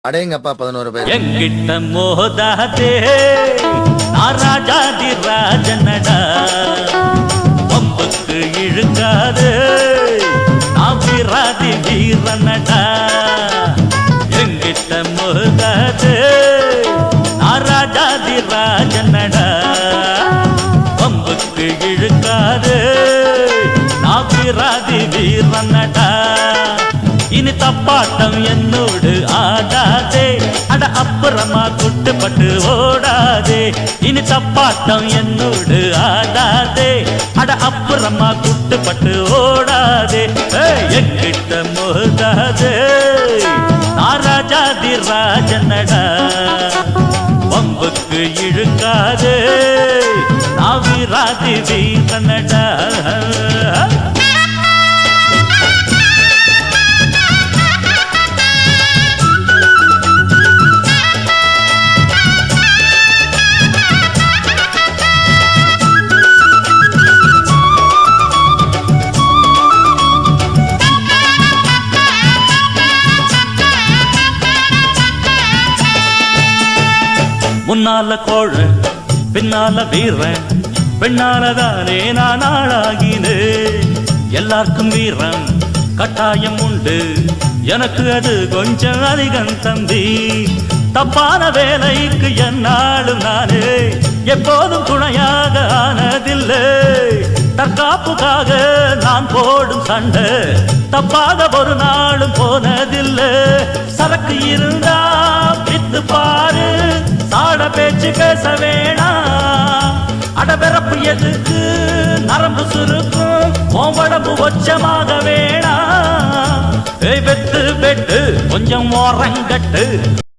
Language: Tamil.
அடேங்கப்பா 11 பேர். எங்கிட்ட மோதாதே நான் ராஜாதி ராஜனடா, பம்புக்கு இழுக்காதே நான் வீராதி வீரனடா. எங்கிட்ட மோதாதே நான் ராஜாதி ராஜனடா, பம்புக்கு இழுக்காதே நான் வீராதி வீரனடா. இனி தப்பாட்டம் என்னோடு ஆடாதே, அட அப்புறமா குட்டுப்பட்டு ஓடாதே. இனி தப்பாட்டம் என்னோடு ஆடாதே, அட அப்புறமா குட்டுப்பட்டு ஓடாதே. எங்கிட்ட மோதாதே நான் ராஜாதி ராஜனடா, பம்புக்கு இழுக்காதே நான் வீராதி வீரனடா. முன்னால கோழ பின்னால வீரன், பெண்ணாலதானே நான் ஆளாகினே. எல்லாருக்கும் வீரம் கட்டாயம் உண்டு, எனக்கு அது கொஞ்சம் அதிகம் தம்பி. தப்பான வேலைக்கு என்னாலும் நானே எப்போதும் துணையாக ஆனதில்லை. தற்காப்புக்காக நான் போடும் சண்டை தப்பாக ஒரு நாளும் போனதில்லை. சரக்கு இருந்தா வித்து பாரு, சாட பேச்சு பேச வேணாம். அடபிறப்பு எதுக்கு நரம்பு சுருக்கும், உடம்பு ஒச்சமாக வேணாம். வெட்டு வெட்டு கொஞ்சம் ஓரங்கட்டு.